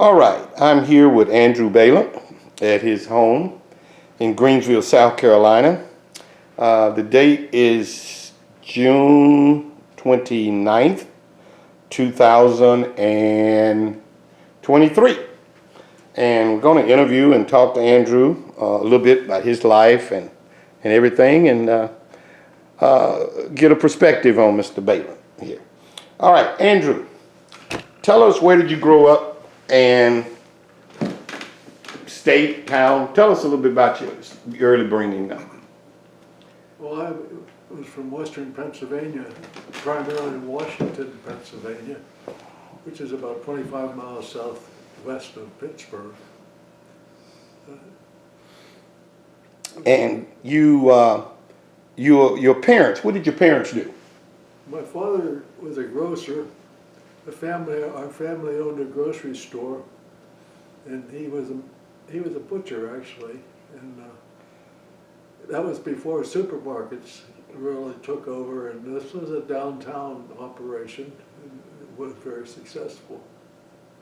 All right, I'm here with Andrew Balent at his home in Greensville, South Carolina. The date is June 29th, 2023. And we're going to interview and talk to Andrew a little bit about his life and everything and get a perspective on Mr. Balent here. All right, Andrew, tell us, where did you grow up and state, town? Tell us a little bit about your early bringing up. Well, I was from western Pennsylvania, primarily Washington, Pennsylvania, which is about 25 miles southwest of Pittsburgh. And your parents, what did your parents do? My father was a grocer. Our family owned a grocery store, and he was a butcher actually, and that was before supermarkets really took over. And this was a downtown operation, and it was very successful.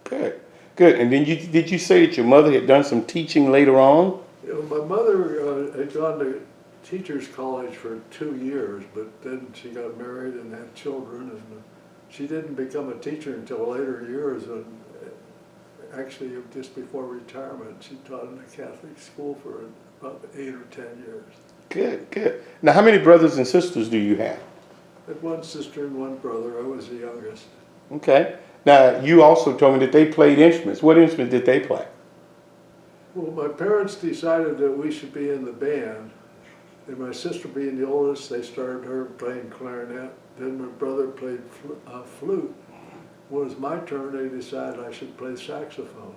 Good, good. And then did you say that your mother had done some teaching later on? You know, my mother had gone to teachers college for 2 years, but then she got married and had children, and she didn't become a teacher until later years. And actually, just before retirement, she taught in a Catholic school for about 8 or 10 years. Good, good. Now, how many brothers and sisters do you have? I had one sister and one brother. I was the youngest. Okay. Now, you also told me that they played instruments. What instruments did they play? Well, my parents decided that we should be in the band, and my sister being the oldest, they started her playing clarinet. Then my brother played flute. When it was my turn, they decided I should play saxophone.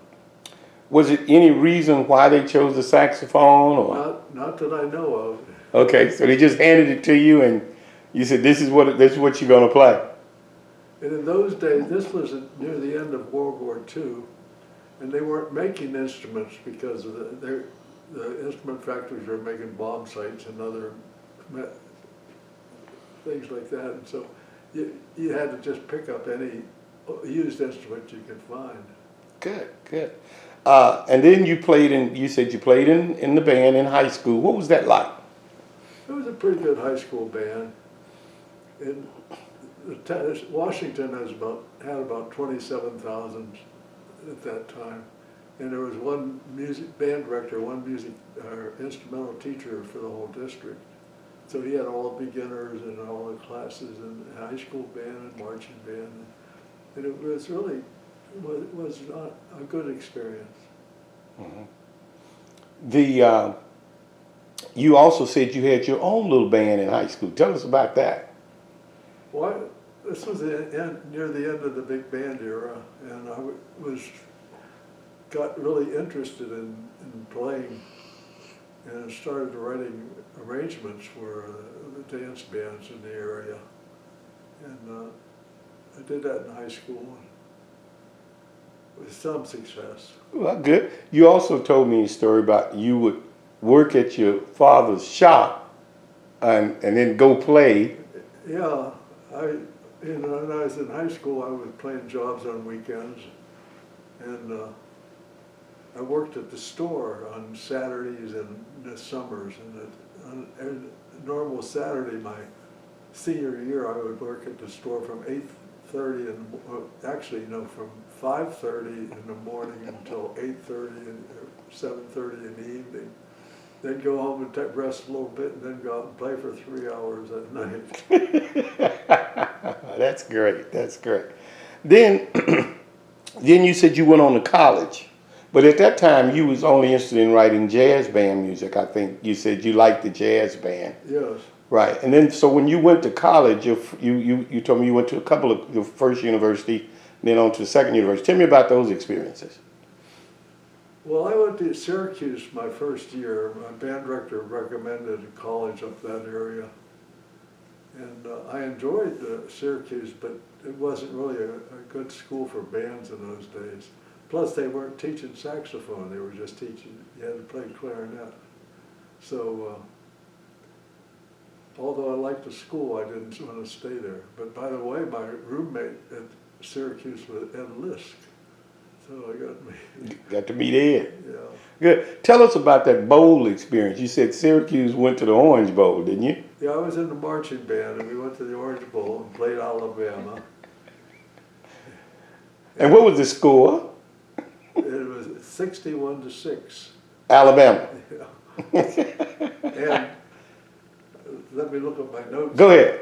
Was it any reason why they chose the saxophone? Or? Not that I know of. Okay, so they just handed it to you, and you said, "This is what you're going to play." And in those days, this was near the end of World War II, and they weren't making instruments because of the instrument factories were making bomb sights and other things like that. And so you had to just pick up any used instrument you could find. Good, good. And then you said you played in the band in high school. What was that like? It was a pretty good high school band. And Washington had about 27,000 at that time. And there was one band director, one instrumental teacher for the whole district. So he had all the beginners and all the classes in high school band and marching band. And it was not a good experience. Mm-hmm. You also said you had your own little band in high school. Tell us about that. Well, this was near the end of the big band era, and I got really interested in playing, and started writing arrangements for the dance bands in the area. And I did that in high school with some success. Well, good. You also told me a story about you would work at your father's shop and then go play. Yeah, when I was in high school, I was playing jobs on weekends, and I worked at the store on Saturdays and the summers. And on a normal Saturday, my senior year, I would work at the store from 8:30 from 5:30 in the morning until 8:30 and 7:30 in the evening. Then go home and rest a little bit, and then go out and play for 3 hours at night. That's great. That's great. Then, then you said you went on to college, but at that time you was only interested in writing jazz band music. I think you said you liked the jazz band. Yes. Right. And then, so when you went to college, you told me you went to a couple of your first university, then on to the second university. Tell me about those experiences. Well, I went to Syracuse my first year. My band director recommended a college up that area. And I enjoyed Syracuse, but it wasn't really a good school for bands in those days. Plus, they weren't teaching saxophone. They were just teaching, you had to play clarinet. So, although I liked the school, I didn't want to stay there. But by the way, my roommate at Syracuse was Ed Lisk. So I got me, Got to meet Ed. yeah. Good. Tell us about that bowl experience. You said Syracuse went to the Orange Bowl, didn't you? Yeah, I was in the marching band and we went to the Orange Bowl and played Alabama. And what was the score? It was 61-6. Alabama. And let me look at my notes. Go ahead.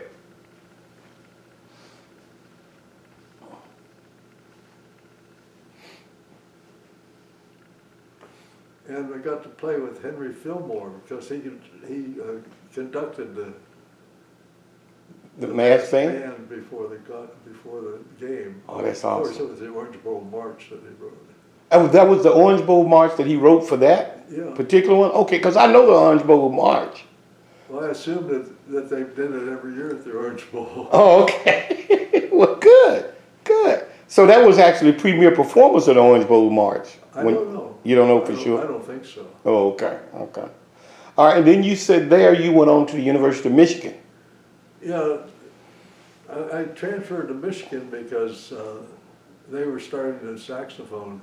And I got to play with Henry Fillmore because he conducted The mass band? before the game. Oh, that's Of course, awesome. it was the Orange Bowl March that he wrote. That was the Orange Bowl March that he wrote for that Yeah. particular one? Okay, because I know the Orange Bowl March. Well, I assumed that they did it every year at the Orange Bowl. Oh, okay. Well, good, good. So that was actually premier performance of the Orange Bowl March. I don't know. You don't know I for don't- sure? I don't think so. Oh, okay, okay. All right, and then you said there you went on to the University of Michigan. Yeah, I transferred to Michigan because they were starting a saxophone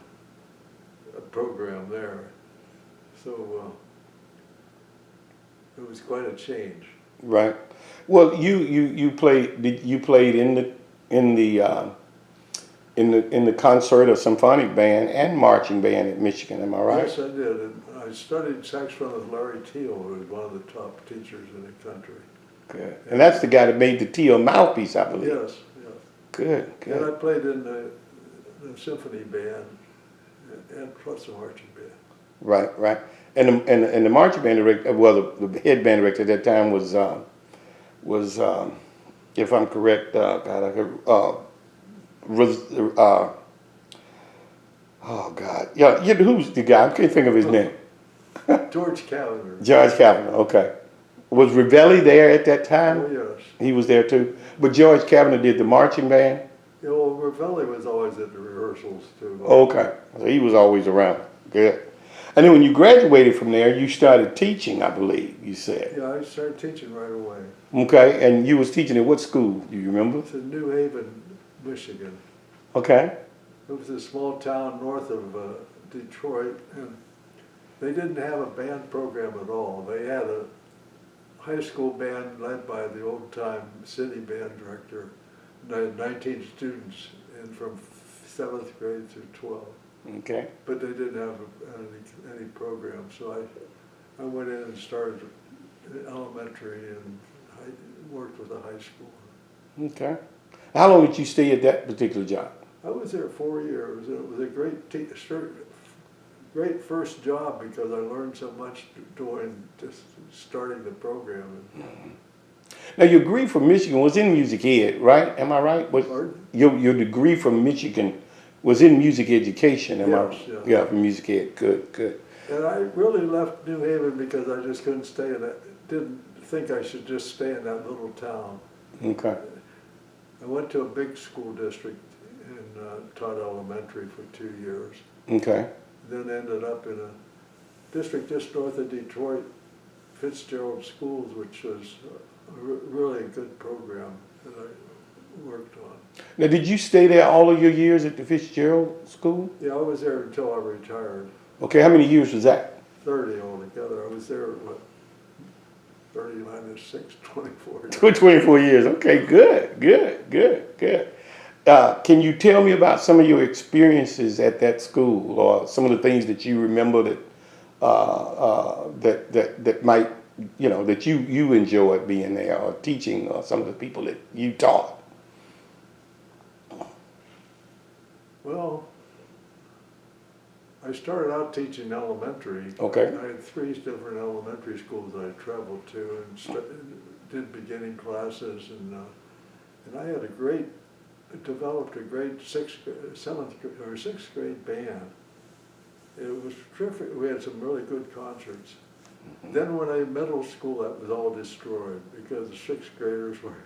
program there. So it was quite a change. Right. Well, you played in the concert or symphonic band and marching band at Michigan. Am I right? Yes, I did. And I studied saxophone with Larry Teal, who was one of the top teachers in the country. Good. And that's the guy that made the Teal mouthpiece, I believe. Yes, yes. Good. And I Good. played in the symphony band and plus the marching band. Right. Right. And the marching band director, well, the head band director at that time was if I'm correct, oh God, yeah, who's the guy? I can't think of his name. George Cavender. George Kavanagh, okay. Was Ravelli there at that time? Oh, yes. He was there too. But George Kavanagh did the marching band? You know, Ravelli was always at the rehearsals too. Okay. So he was always around. Good. And then when you graduated from there, you started teaching, I believe, you said. Yeah, I started teaching right away. Okay. And you was teaching at what school? Do you remember? It's in New Haven, Michigan. Okay. It was a small town north of Detroit, and they didn't have a band program at all. They had a high school band led by the old-time city band director. And I had 19 students and from 7th grade through 12th. Okay. But they didn't have any program, so I went in and started elementary and worked with the high school. Okay. How long did you stay at that particular job? I was there 4 years. It was a great first job because I learned so much doing just starting the program. Now, your degree from Michigan was in music ed, right? Am I right? Pardon? Your degree from Michigan was in music education, am I? Yes, yeah. Yeah, from music ed. Good, good. And I really left New Haven because I just couldn't stay in that, didn't think I should just stay in that little town. Okay. I went to a big school district and taught elementary for 2 years. Okay. Then ended up in a district just north of Detroit, Fitzgerald Schools, which was really a good program that I worked on. Now, did you stay there all of your years at the Fitzgerald School? Yeah, I was there until I retired. Okay, how many years was that? 30 altogether. I was there, what, 30 minus 6, 24 years. 24 years. Okay, good, good, good, good. Can you tell me about some of your experiences at that school, or some of the things that you remember that might, that you enjoyed being there, or teaching, or some of the people that you taught? Well, I started out teaching elementary. Okay. I had 3 different elementary schools I traveled to and did beginning classes, and I had developed a great 6th grade band. It was terrific. We had some really good concerts. Then when I middle school, that was all destroyed because the 6th graders were.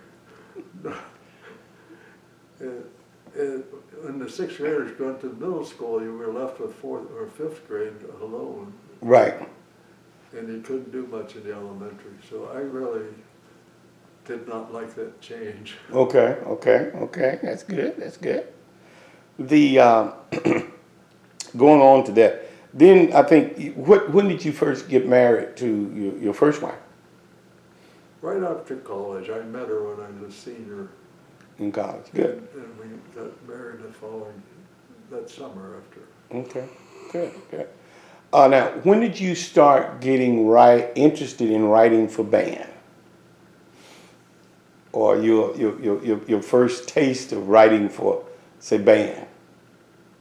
When the 6th graders got to middle school, you were left with 4th or 5th grade alone. Right. And you couldn't do much in the elementary. So I really did not like that change. Okay. That's good. The going on to that, then I think, when did you first get married to your first wife Right after college, I met her when I was a senior, in college? Good. and we got married that summer after. Okay. Good. Good. Now, when did you start getting interested in writing for band, or your first taste of writing for, say, band?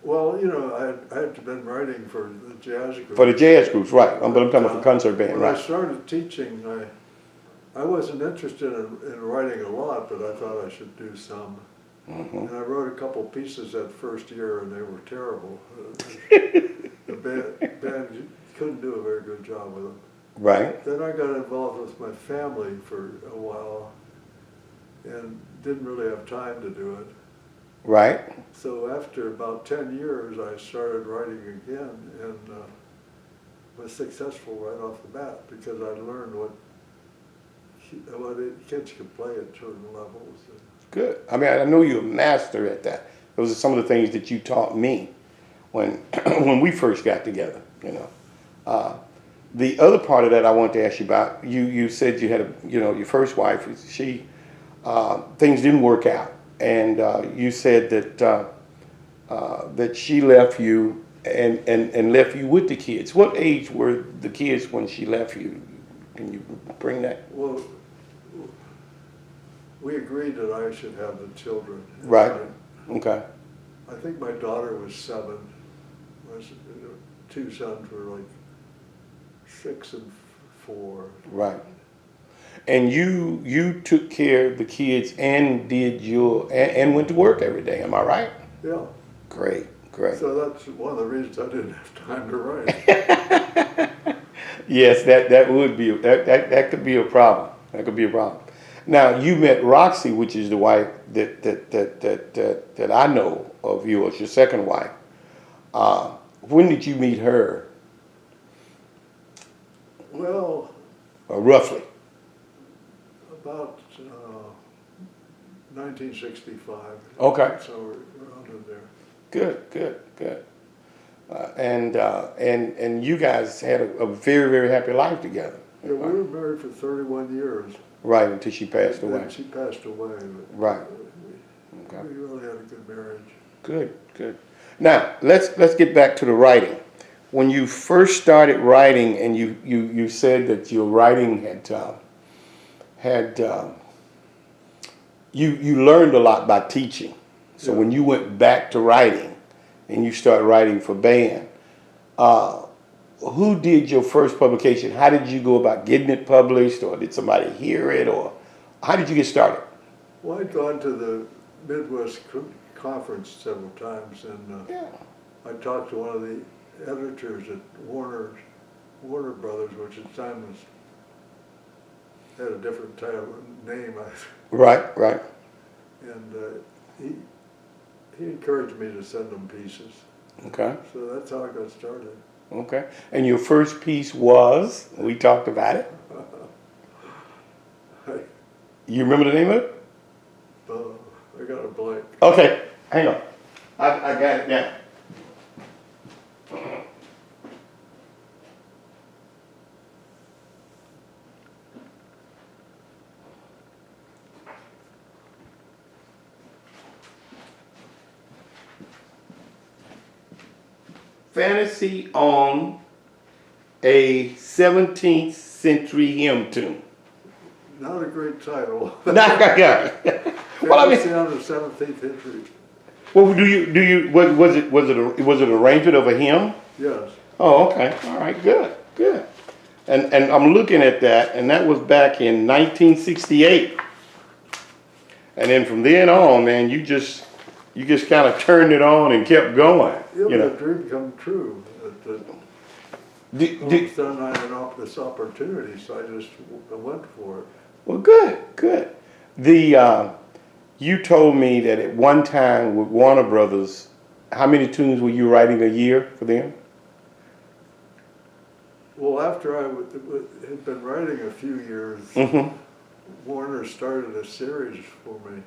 Well, you know, I had been writing for the jazz group. For the jazz groups, right? But I'm talking about for concert band, When I right? started teaching, I wasn't interested in writing a lot, but I thought I should do some. And I wrote a couple pieces that first year, and they were terrible. The band couldn't do a very good job with them. Right. Then I got involved with my family for a while, and didn't really have time to do it. Right. So after about 10 years, I started writing again, and was successful right off the bat because I learned what kids could play at certain levels. Good. I mean, I know you're a master at that. Those are some of the things that you taught me when when we first got together. You know, the other part of that I wanted to ask you about. You said you had your first wife. She things didn't work out, and you said that she left you and left you with the kids. What age were the kids when she left you? Can you bring that? Well, we agreed that I should have the children. Right. Okay. I think my daughter was 7. My two sons were like 6 and 4. Right. And you took care of the kids and and went to work every day. Am I right? Yeah. Great. Great. So that's one of the reasons I didn't have time to write. Yes, that would be that could be a problem. That could be a problem. Now you met Roxy, which is the wife that I know of yours, your second wife. When did you meet her? Well, Roughly. about 1965. Okay. So we're around in there. Good. And you guys had a very, very happy life together. Yeah, we were married for 31 years. Right, until she passed away. And she passed away. But Right. We Okay. really had a good marriage. Good. Now let's get back to the writing. When you first started writing, and you said that your writing you learned a lot by teaching. So Yeah. when you went back to writing, and you started writing for band, who did your first publication? How did you go about getting it published, or did somebody hear it, or how did you get started? Well, I'd gone to the Midwest Conference several times, and Yeah. I talked to one of the editors at Warner Brothers, which at the time had a different name. Right. And he encouraged me to send him pieces. Okay. So that's how I got started. Okay. And your first piece was, we talked about it. You remember the name of it? I got a blank. Okay. Hang on. I got it now. Fantasy on a 17th century hymn tune. Not a great title. Well, I mean, Fantasy on the 17th century. well, was it an arrangement of a hymn? Yes. Oh, okay. All right. Good. And I'm looking at that, and that was back in 1968. And then from then on, man, you just kind of turned it on and kept going. Yeah, You know. the dream come true. All of a sudden I had this opportunity, so I just went for it. Well, good. You told me that at one time with Warner Brothers, how many tunes were you writing a year for them? Well, after I had been writing a few years, Mm-hmm. Warner started a series for me.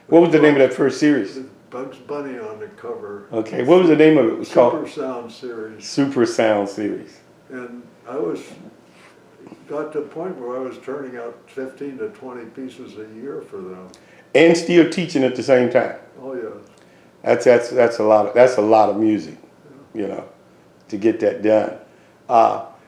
What was the name of that first series? Bugs Bunny on the cover. Okay, what was the name of it? It was Super called Sound Series. Super Sound Series. And I got to a point where I was turning out 15 to 20 pieces a year for them. And still teaching at the same time. Oh yeah. That's a lot of music, you know, to get that done.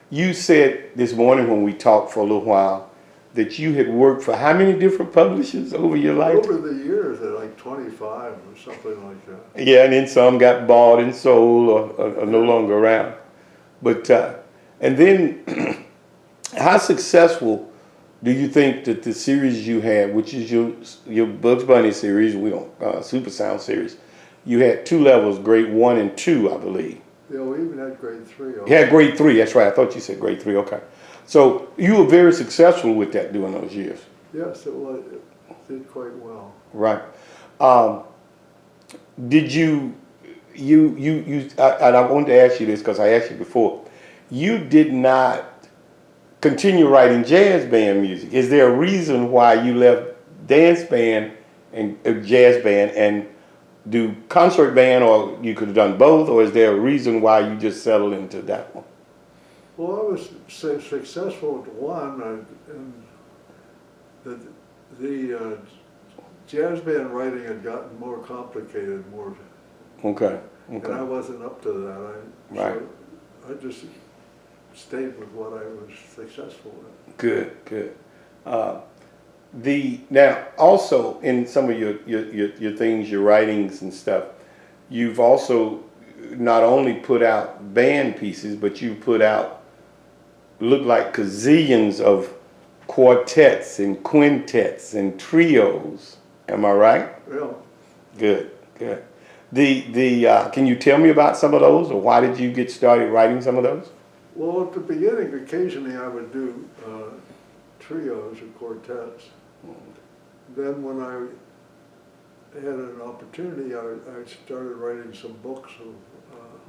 You said this morning when we talked for a little while that you had worked for how many different publishers over your life? Over the years, they're like 25 or something like that. Yeah, and then some got bought and sold or are no longer around. But and then, how successful do you think that the series you had, which is your Bugs Bunny series, Super Sound series, you had 2 levels, grade 1 and 2, I believe. Yeah, we even had grade 3. You had grade 3, that's right. I thought you said grade 3. Okay, so you were very successful with that during those years. Yes, it was. It did quite well. Right. Did you and I wanted to ask you this because I asked you before. You did not continue writing jazz band music. Is there a reason why you left dance band and jazz band and do concert band, or you could have done both, or is there a reason why you just settled into that one? Well, I was successful at one, and the jazz band writing had gotten more complicated, Okay. and I wasn't up to that. Right. So I just stayed with what I was successful with. Good. Now also in some of your things, your writings and stuff, you've also not only put out band pieces, but you put out look like gazillions of quartets and quintets and trios. Am I right? Yeah. Good. Can you tell me about some of those, or why did you get started writing some of those? Well, at the beginning, occasionally I would do trios or quartets. Then when I had an opportunity, I started writing some books of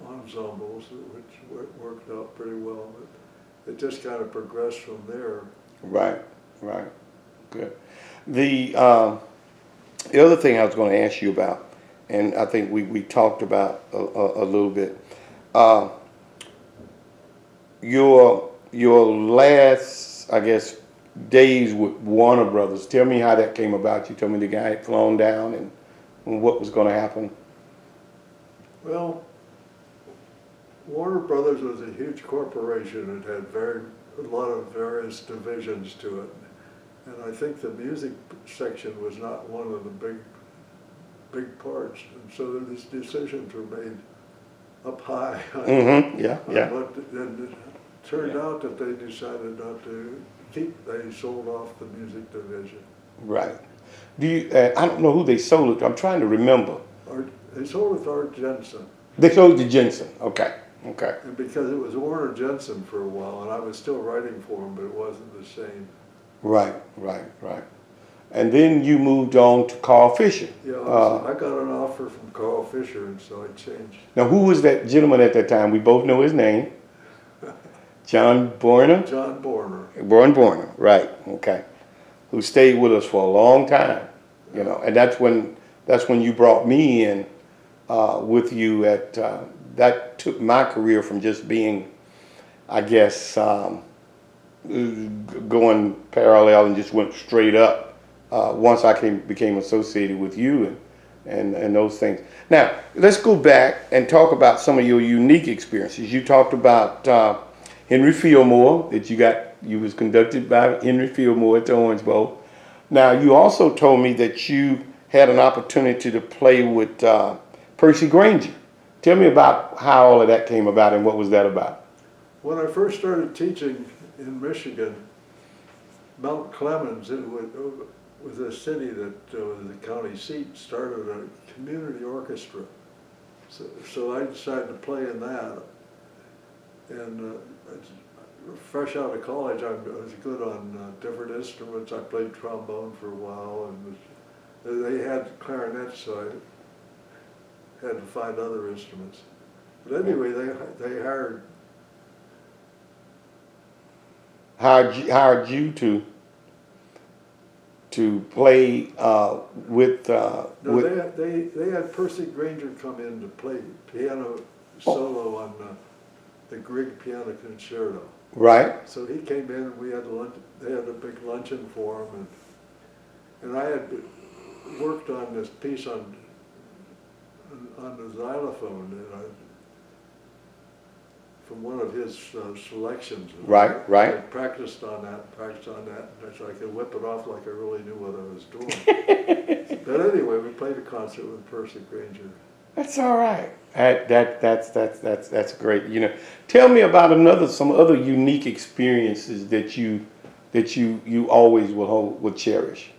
ensembles, which worked out pretty well. But it just kind of progressed from there. Right. Good. The other thing I was going to ask you about, and I think we talked about a little bit, your last, I guess, days with Warner Brothers. Tell me how that came about. You told me the guy had flown down and what was going to happen. Well, Warner Brothers was a huge corporation. It had a lot of various divisions to it. And I think the music section was not one of the big parts. And so these decisions were made up high. Yeah. And it turned out that they decided not to they sold off the music division. Right. I don't know who they sold it to. I'm trying to remember. They sold it to Art Jensen. They sold it to Jensen. Okay. And because it was Warner Jensen for a while, and I was still writing for him, but it wasn't the same. Right. And then you moved on to Carl Fisher. Yeah, I got an offer from Carl Fisher, and so I changed. Now, who was that gentleman at that time? We both know his name. John Borner? John Borner. Borner, right, okay. Who stayed with us for a long time, you know, and that's when you brought me in with you that took my career from just being, I guess, going parallel and just went straight up once I became associated with you and those things. Now, let's go back and talk about some of your unique experiences. You talked about Henry Fillmore, that you was conducted by Henry Fillmore at the Orange Bowl. Now, you also told me that you had an opportunity to play with Percy Granger. Tell me about how all of that came about and what was that about? When I first started teaching in Michigan, Mount Clemens, it was a city that was the county seat, started a community orchestra. So I decided to play in that. And fresh out of college, I was good on different instruments. I played trombone for a while, and they had clarinets, so I had to find other instruments. But anyway, they Hired you to to play with No, with they had Percy Granger come in to play piano solo on the Grieg Piano Concerto. right? So he came in, and we had lunch, they had a big luncheon for him, and I had worked on this piece on the xylophone, and from one of his selections. Right, right. I practiced on that, and so I could whip it off like I really knew what I was doing. But anyway, we played a concert with Percy Granger. That's all right. That's great. You know, tell me about some other unique experiences that you always will cherish.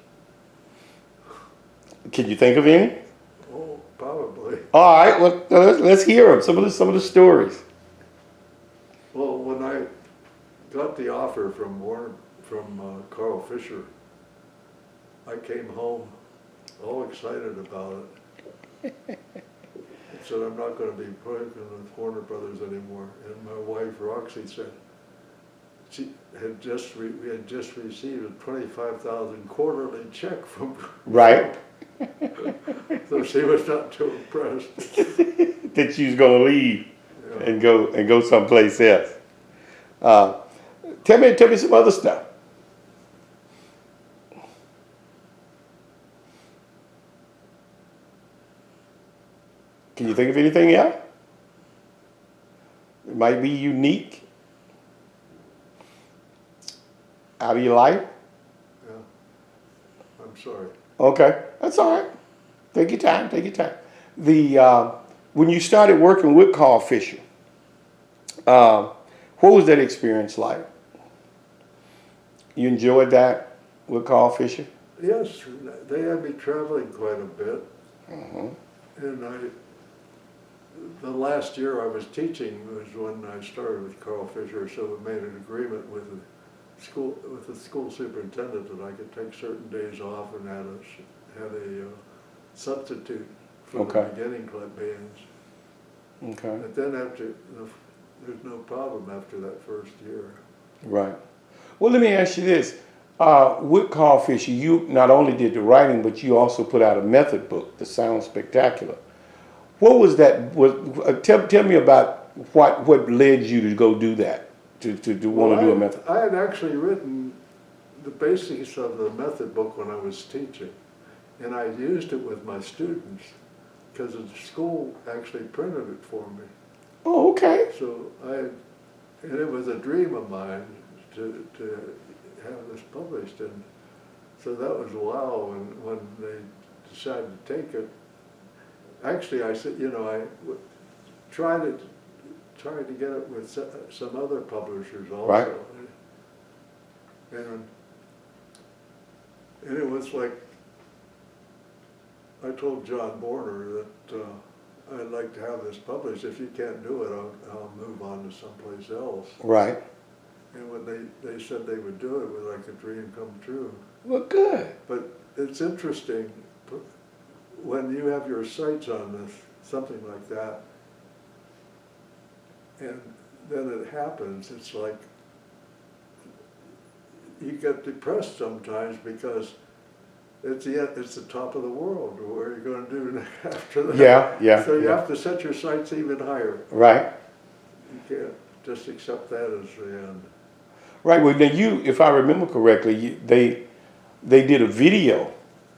Can you think of any? Oh, probably. All right. Well, let's hear them. Some of the stories. Well, when I got the offer from Carl Fisher, I came home all excited about it. I said, I'm not going to be working with Warner Brothers anymore. And my wife, Roxy, said we had just received a $25,000 quarterly check from Right. so she was not too impressed. That you was gonna leave Yeah. and go someplace else. Tell me some other stuff. Can you think of anything else? It might be unique out of your life. Yeah. I'm sorry. Okay, that's all right. Take your time. Take your time. When you started working with Carl Fisher, what was that experience like? You enjoyed that with Carl Fisher? Yes, they had me traveling quite a bit. And the last year I was teaching was when I started with Carl Fisher, so we made an agreement with the school superintendent that I could take certain days off and had a substitute for Okay. the beginning club bands. Okay. But then there's no problem after that first year. Right. Well, let me ask you this. With Carl Fisher, you not only did the writing, but you also put out a method book, The Sound Spectacular. What was that? Tell me about what led you to go do that, to want to do a method. I had actually written the basics of the method book when I was teaching, and I used it with my students because the school actually printed it for me. Oh, okay. So and it was a dream of mine to have this published, and so that was wow when they decided to take it. Actually, I said, I tried to get it with some other publishers also. Right. And it was like, I told John Borner that I'd like to have this published. If you can't do it, I'll move on to someplace else. Right. And when they said they would do it, it was like a dream come true. Well, good. But it's interesting, when you have your sights on something like that, and then it happens, it's like you get depressed sometimes because it's the top of the world. What are you going to do after that? Yeah. So you have to set your sights even higher. Right. You can't just accept that as the end. Right. Well, now if I remember correctly, they did a video,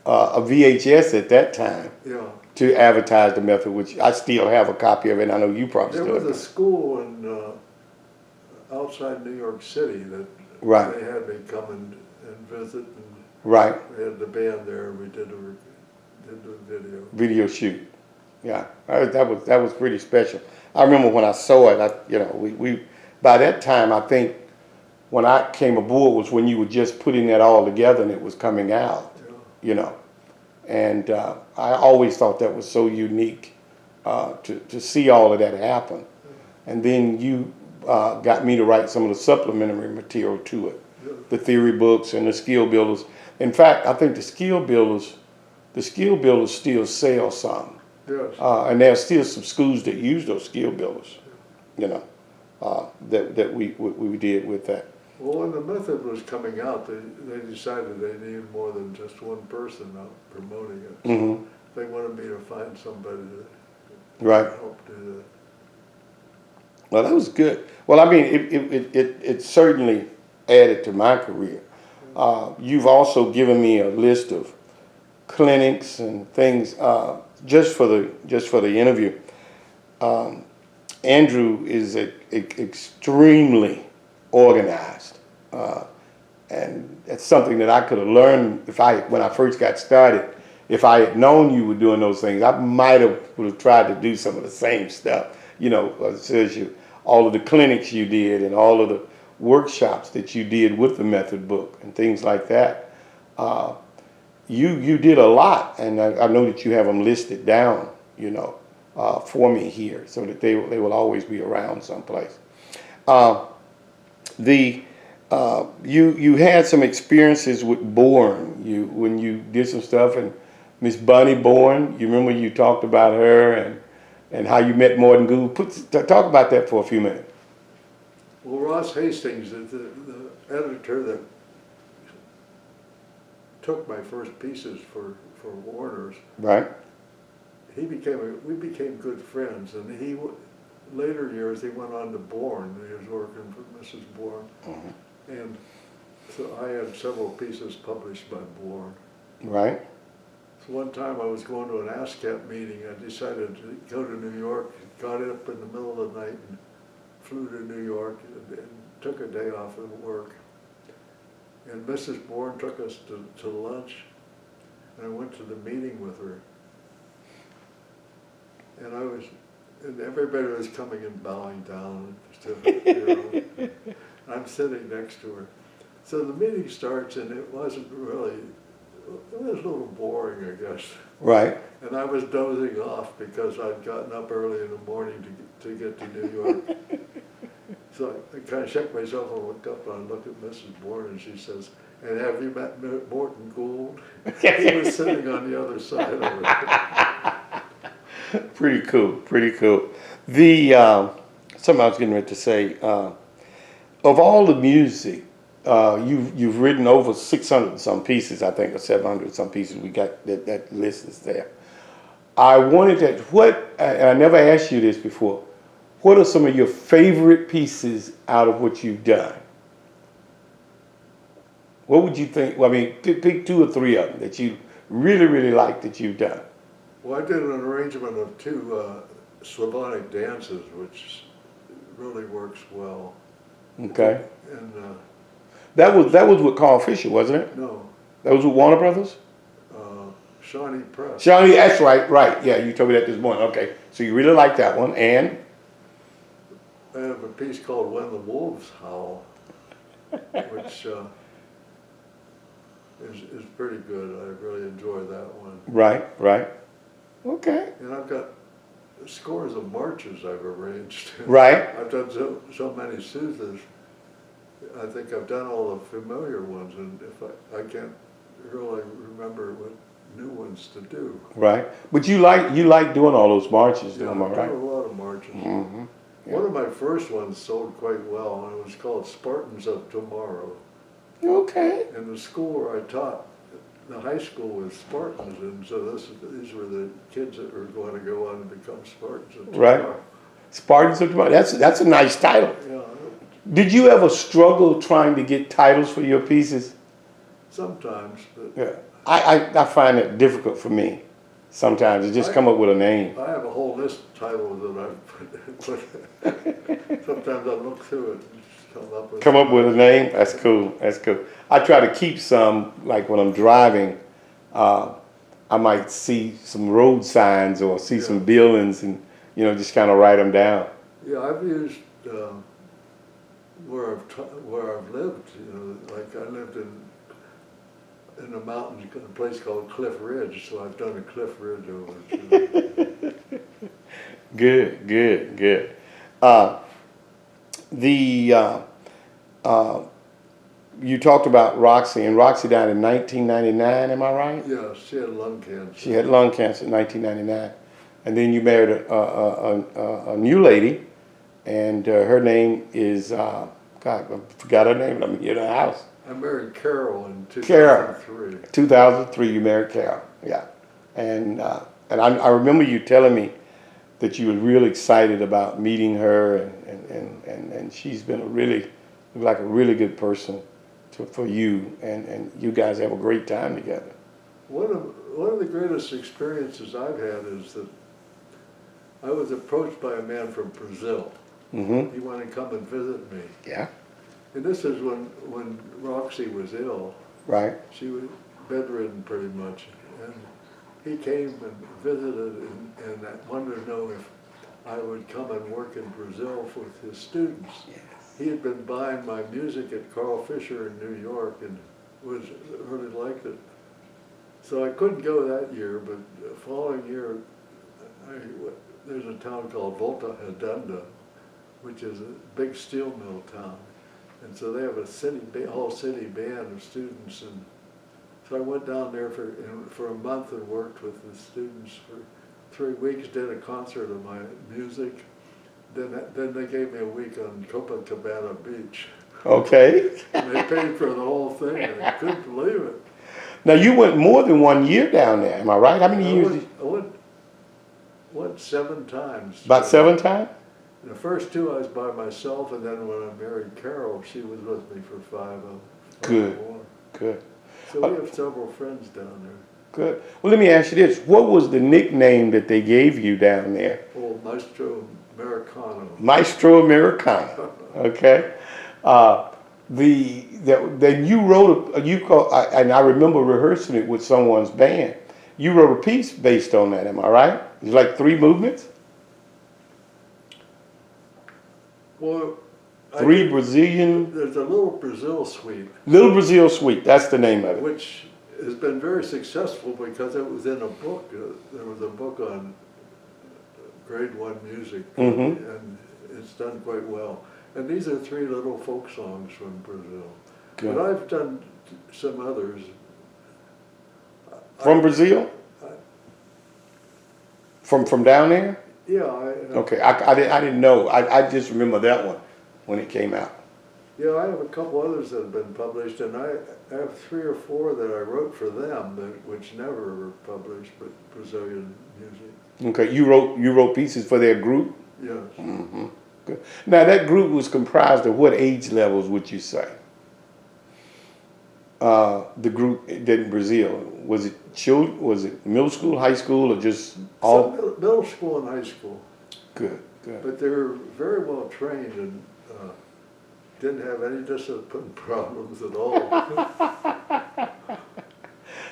a VHS at that time. Yeah. To advertise the method, which I still have a copy of it. And I know you probably There still was have. a school outside New York City that Right. they had me come and visit, and Right. they had the band there, and we did the video. Video shoot. Yeah, that was pretty special. I remember when I saw it. We by that time, I think when I came aboard was when you were just putting that all together and it was coming out. Yeah. And I always thought that was so unique to see all of that happen. And then you got me to write some of the supplementary material to it, the theory books and the skill builders. In fact, I think the skill builders still sell some. Yes. And there's still some schools that use those skill builders, that we did with that. Well, when the method was coming out, they decided they needed more than just one person out promoting it. So Mm-hmm. they wanted me to find somebody to Right. help do Well, that was good. Well, I mean, it certainly added to my career. You've also given me a list of clinics and things just for the interview. Andrew is extremely organized, and that's something that I could have learned when I first got started. If I had known you were doing those things, I might have tried to do some of the same stuff. You know, says you all of the clinics you did and all of the workshops that you did with the method book and things like that. You did a lot, and I know that you have them listed down, you know, for me here, so that they will always be around someplace. The you had some experiences with Bourne. When you did some stuff, and Miss Bunny Bourne. You remember you talked about her and how you met Morton Gould. Talk about that for a few minutes. Well, Ross Hastings, the editor that took my first pieces for Warner's, Right. we became good friends, and later years he went on to Bourne. He was working for Mrs. Bourne, and so I had several pieces published by Bourne. Right. So one time I was going to an ASCAP meeting. I decided to go to New York. Got up in the middle of the night and flew to New York and took a day off of work. And Mrs. Bourne took us to lunch, and I went to the meeting with her. And everybody was coming and bowing down. I'm sitting next to her. So the meeting starts, and it was a little boring, I guess. Right. And I was dozing off because I'd gotten up early in the morning to get to New York. So I kind of checked myself and looked up, and I looked at Mrs. Bourne, and she says, "And have you met Morton Gould?" He was sitting on the other side of her. Pretty cool. Pretty cool. Something I was getting ready to say. Of all the music, you've written over 600 and some pieces, I think, or 700 some pieces. We got that list is there. I wanted and I never asked you this before. What are some of your favorite pieces out of what you've done? What would you think? Well, I mean, pick 2 or 3 of them that you really, really like that you've done. Well, I did an arrangement of 2 Slavonic dances, which really works well. Okay. And That was with Carl Fisher, wasn't it? no, That was with Warner Brothers? Shawnee Press. Shawnee, that's right. Yeah, you told me that this morning. Okay. So you really like that one. And? I have a piece called "When the Wolves Howl," which is pretty good. I really enjoy that one. Right. Okay. And I've got scores of marches I've arranged. Right. I've done so many soothes. I think I've done all the familiar ones, and if I can't really remember what new ones to do. Right. But you like doing all those marches, Yeah, am I I've right? done a lot of marches. Mm-hmm. Yeah. One of my first ones sold quite well, and it was called Spartans of Tomorrow. Okay. And the school where I taught, the high school was Spartans, and so these were the kids that were going to go on and become Spartans of Tomorrow. Right. Spartans of Tomorrow. That's a nice title. Yeah, Did you ever struggle trying to get titles for your pieces? sometimes, but Yeah. I find it difficult for me. Sometimes to just come up with a name. I have a whole list of titles that I've put. Sometimes I look through it and just Come up with a name? That's cool. I try to keep some, like when I'm driving, I might see some road signs or see some buildings and, just kind of write them down. Yeah, I've used where I've lived. Like I lived in the mountains, a place called Cliff Ridge, so I've done a Cliff Ridge over too. Good. You talked about Roxy, and Roxy died in 1999, am I right? Yeah, she had lung cancer. She had lung cancer in 1999. And then you married a new lady, and her name is God, I forgot her name. I'm here in the house. I married Carol in Carol. 2003. 2003, you married Carol. Yeah, and I remember you telling me that you were really excited about meeting her, and she's been like a really good person for you, and you guys have a great time together. One of the greatest experiences I've had is that I was approached by a man from Brazil. Mm-hmm. He wanted to come and visit me. Yeah. And this is when Roxy was ill. Right. She was bedridden pretty much. And he came and visited and I wanted to know if I would come and work in Brazil with his students. Yes. He had been buying my music at Carl Fisher in New York and really liked it. So I couldn't go that year, but the following year, there's a town called Volta Redonda, which is a big steel mill town. And so they have a all-city band of students. And so I went down there for a month and worked with the students for 3 weeks, did a concert of my music. Then they gave me a week on Copacabana Beach. Okay. And they paid for the whole thing, and I couldn't believe it. Now you went more than 1 year down there. Am I right? How many years? I went 7 times. About 7 times. The first 2 I was by myself, and then when I married Carol, she was with me for 5 Good. more. Good. So we have several friends down there. Good. Well, let me ask you this: what was the nickname that they gave you down there? Oh, Maestro Americano. Maestro Americano. Okay. Then you wrote and I remember rehearsing it with someone's band. You wrote a piece based on that. Am I right? It's like 3 movements. Well, Brazilian. there's a little Brazil suite. Little Brazil Suite. That's the name of it. Which has been very successful because it was in a book. There was a book on grade 1 music, and it's done quite well. And these are 3 little folk songs from Brazil. Good. But I've done some others. From Brazil? From down there? Yeah. Okay, I didn't know. I just remember that one when it came out. Yeah, I have a couple others that have been published, and I have 3 or 4 that I wrote for them, which never were published, but Brazilian music. Okay, you wrote pieces for their group? Yes. Mm-hmm. Good. Now that group was comprised of what age levels would you say? The group in Brazil, was it children? Was it middle school, high school, or just all? Some middle school and high school. Good, good. But they were very well trained and didn't have any discipline problems at all.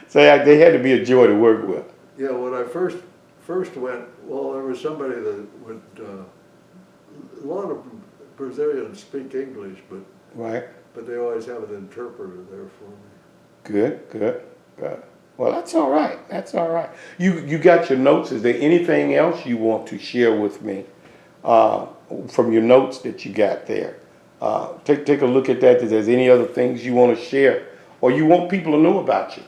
So they had to be a joy to work with. Yeah, when I first went, well, there was somebody that would, a lot of Brazilians speak English, Right. but they always have an interpreter there for me. Good, good, good. Well, that's all right. That's all right. You got your notes. Is there anything else you want to share with me from your notes that you got there? Take a look at that. If there's any other things you want to share or you want people to know about you.